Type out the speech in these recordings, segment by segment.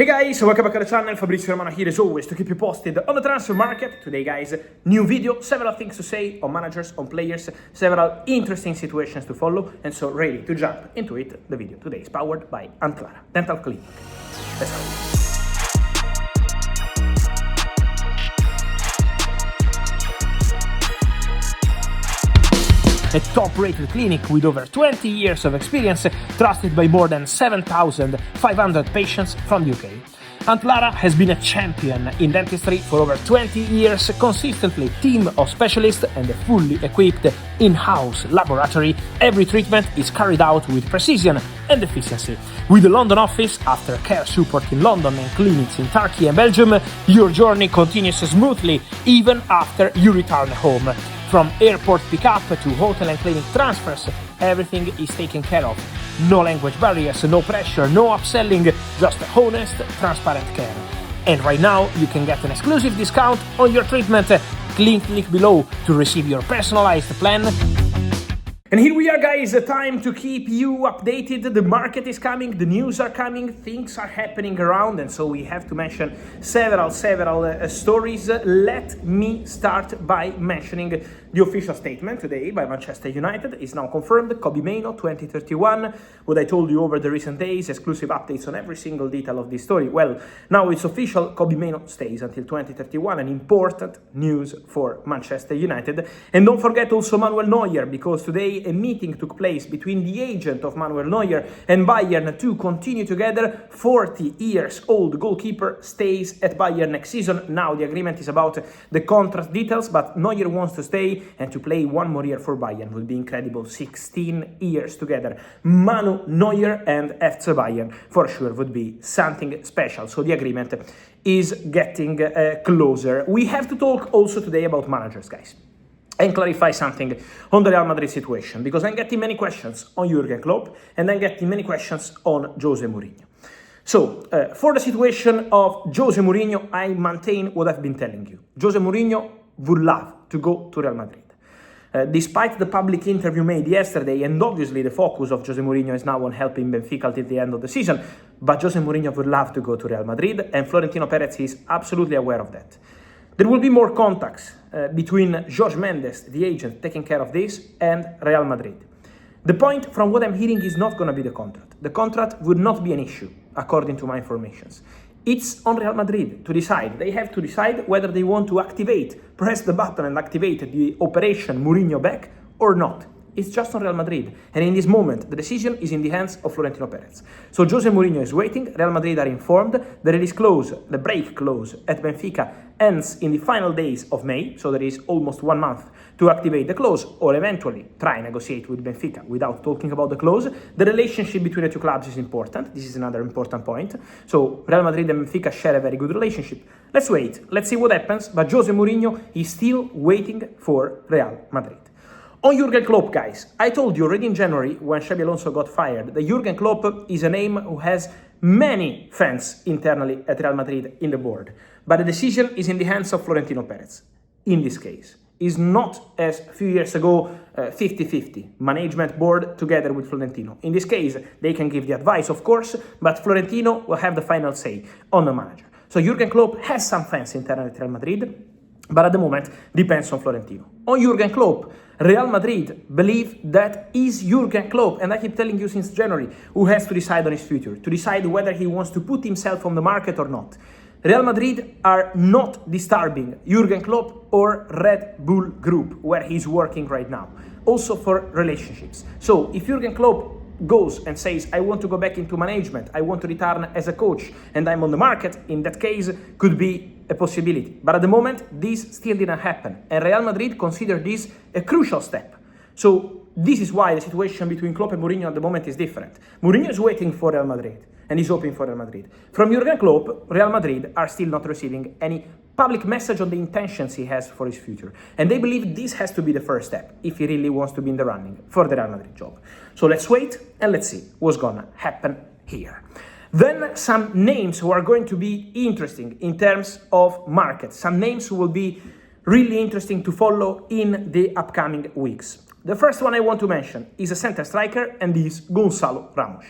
Hey guys, welcome back to the channel. Fabrizio Romano here as always to keep you posted on the transfer market. Today guys, new video, several things to say on managers, on players, several interesting situations to follow, and so ready to jump into it. The video today is powered by Antlara Dental Clinic. Let's go. A top-rated clinic with over 20 years of experience, trusted by more than 7,500 patients from the UK. Antlara has been a champion in dentistry for over 20 years consistently. Team of specialists and a fully equipped in-house laboratory, every treatment is carried out with precision and efficiency. With the London office, aftercare support in London and clinics in Turkey and Belgium, your journey continues smoothly even after you return home. From airport pickup to hotel and clinic transfers, everything is taken care of. No language barriers, no pressure, no upselling, just honest, transparent care. And right now, you can get an exclusive discount on your treatment. Click the link below to receive your personalized plan. And here we are guys, time to keep you updated. The market is coming, the news are coming, things are happening around, and so we have to mention several stories. Let me start by mentioning the official statement today by Manchester United is now confirmed. Kobbie Mainoo 2031. What I told you over the recent days, exclusive updates on every single detail of this story. Well, now it's official, Kobbie Mainoo stays until 2031, an important news for Manchester United. And don't forget also Manuel Neuer, because today a meeting took place between the agent of Manuel Neuer and Bayern to continue together. 40 years old goalkeeper stays at Bayern next season. Now the agreement is about the contract details, but Neuer wants to stay and to play one more year for Bayern would be incredible. 16 years together. Manuel Neuer and FC Bayern for sure would be something special. So the agreement is getting closer. We have to talk also today about managers, guys, and clarify something on the Real Madrid situation, because I'm getting many questions on Jurgen Klopp and I'm getting many questions on Jose Mourinho. So, for the situation of Jose Mourinho, I maintain what I've been telling you. Jose Mourinho would love to go to Real Madrid. Despite the public interview made yesterday, and obviously the focus of Jose Mourinho is now on helping Benfica till the end of the season, but Jose Mourinho would love to go to Real Madrid, and Florentino Perez is absolutely aware of that. There will be more contacts between Jorge Mendes, the agent taking care of this, and Real Madrid. The point from what I'm hearing is not going to be the contract. The contract would not be an issue, according to my informations. It's on Real Madrid to decide. They have to decide whether they want to press the button and activate the operation Mourinho back or not. It's just on Real Madrid. And in this moment, the decision is in the hands of Florentino Perez. So Jose Mourinho is waiting. Real Madrid are informed. The release clause, the break clause at Benfica ends in the final days of May. So there is almost 1 month to activate the clause or eventually try and negotiate with Benfica without talking about the clause. The relationship between the two clubs is important. This is another important point. So Real Madrid and Benfica share a very good relationship. Let's wait. Let's see what happens. But Jose Mourinho is still waiting for Real Madrid. On Jurgen Klopp, guys, I told you already in January when Xabi Alonso got fired that Jurgen Klopp is a name who has many fans internally at Real Madrid in the board. But the decision is in the hands of Florentino Perez. In this case, is not as a few years ago 50-50, management board together with Florentino. In this case, they can give the advice, of course, but Florentino will have the final say on the manager. So Jurgen Klopp has some fans internally at Real Madrid, but at the moment depends on Florentino. On Jurgen Klopp, Real Madrid believe that is Jurgen Klopp, and I keep telling you since January, who has to decide on his future, to decide whether he wants to put himself on the market or not. Real Madrid are not disturbing Jurgen Klopp or Red Bull Group, where he's working right now, also for relationships. So if Jurgen Klopp goes and says, I want to go back into management, I want to return as a coach, and I'm on the market, in that case, could be a possibility. But at the moment, this still didn't happen. And Real Madrid consider this a crucial step. So this is why the situation between Klopp and Mourinho at the moment is different. Mourinho is waiting for Real Madrid, and he's hoping for Real Madrid. From Jurgen Klopp, Real Madrid are still not receiving any public message on the intentions he has for his future. And they believe this has to be the first step if he really wants to be in the running for the Real Madrid job. So let's wait and let's see what's gonna happen here. Then some names who are going to be interesting in terms of market. Some names who will be really interesting to follow in the upcoming weeks. The first one I want to mention is a center striker, and is Gonçalo Ramos.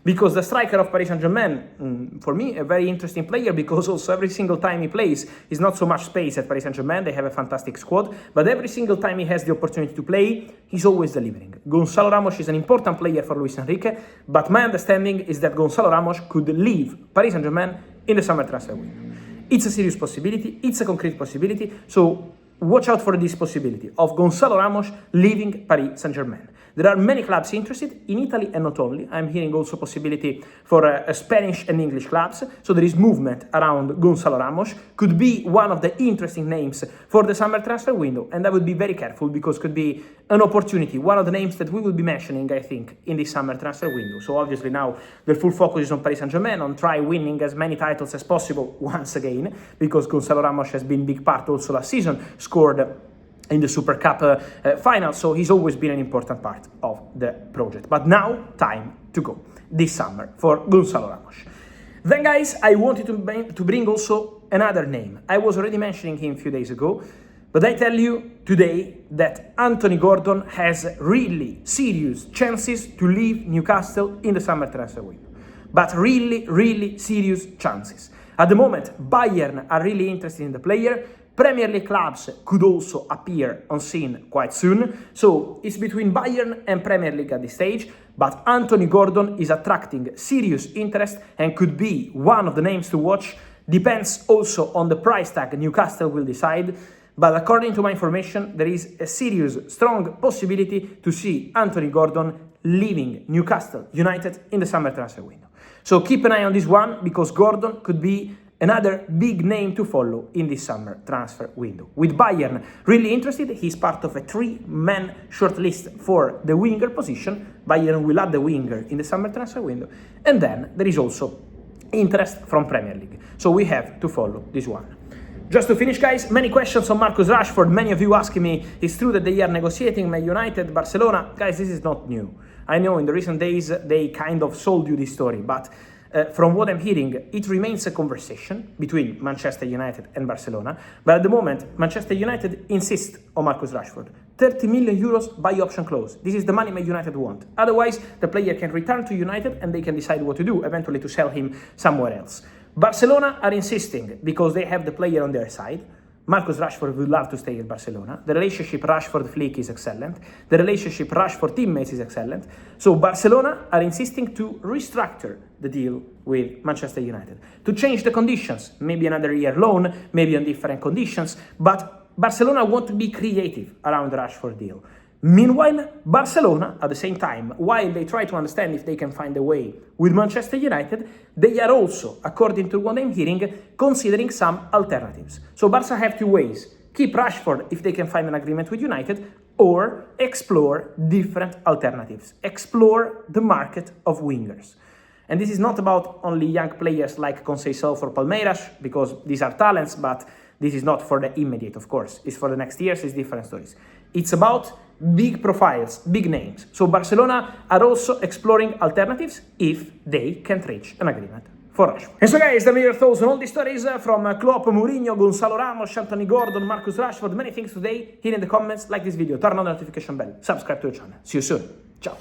because the striker of Paris Saint-Germain, for me, a very interesting player, because also every single time he plays, is not so much space at Paris Saint-Germain. They have a fantastic squad, but every single time he has the opportunity to play, he's always delivering. Gonçalo Ramos is an important player for Luis Enrique, but my understanding is that Gonçalo Ramos could leave Paris Saint-Germain in the summer transfer window. It's a serious possibility, it's a concrete possibility, so watch out for this possibility of Gonçalo Ramos leaving Paris Saint-Germain. There are many clubs interested in Italy, and not only. I'm hearing also possibility for Spanish and English clubs. So there is movement around Gonçalo Ramos. Could be one of the interesting names for the summer transfer window, and I would be very careful because could be an opportunity, one of the names that we will be mentioning, I think, in this summer transfer window. So obviously now the full focus is on Paris Saint-Germain, on try winning as many titles as possible once again, because Gonçalo Ramos has been big part also last season, scored in the Super Cup final, so he's always been an important part of the project. But now, time to go this summer for Gonçalo Ramos. Then guys, I wanted to bring also another name. I was already mentioning him a few days ago, but I tell you today that Anthony Gordon has really serious chances to leave Newcastle in the summer transfer window. But really, really serious chances. At the moment, Bayern are really interested in the player. Premier League clubs could also appear on scene quite soon, so it's between Bayern and Premier League at this stage, but Anthony Gordon is attracting serious interest and could be one of the names to watch. Depends also on the price tag Newcastle will decide, but according to my information, there is a serious, strong possibility to see Anthony Gordon leaving Newcastle United in the summer transfer window. So keep an eye on this one, because Gordon could be another big name to follow in this summer transfer window. With Bayern really interested, he's part of a 3-man shortlist for the winger position. Bayern will add the winger in the summer transfer window. And then there is also interest from Premier League. So we have to follow this one. Just to finish, guys, many questions on Marcus Rashford. Many of you asking me, it's true that they are negotiating Man United, Barcelona. Guys, this is not new. I know in the recent days they kind of sold you this story, but from what I'm hearing, it remains a conversation between Manchester United and Barcelona. But at the moment, Manchester United insists on Marcus Rashford. 30 million euros buy option clause. This is the money Man United want. Otherwise, the player can return to United and they can decide what to do, eventually to sell him somewhere else. Barcelona are insisting because they have the player on their side. Marcus Rashford would love to stay at Barcelona. The relationship Rashford-Flick is excellent. The relationship Rashford-teammates is excellent. So Barcelona are insisting to restructure the deal with Manchester United, to change the conditions, maybe another year loan, maybe on different conditions, but Barcelona want to be creative around the Rashford deal. Meanwhile, Barcelona, at the same time, while they try to understand if they can find a way with Manchester United, they are also, according to what I'm hearing, considering some alternatives. So Barca have two ways: keep Rashford if they can find an agreement with United, or explore different alternatives. Explore the market of wingers. And this is not about only young players like Conceição for Palmeiras, because these are talents, but this is not for the immediate, of course. It's for the next years, it's different stories. It's about big profiles, big names. So Barcelona are also exploring alternatives if they can't reach an agreement for Rashford. And so guys, let me hear your thoughts on all these stories from Klopp, Mourinho, Gonçalo Ramos, Anthony Gordon, Marcus Rashford, many things today. Here in the comments, like this video, turn on the notification bell, subscribe to the channel. See you soon. Ciao.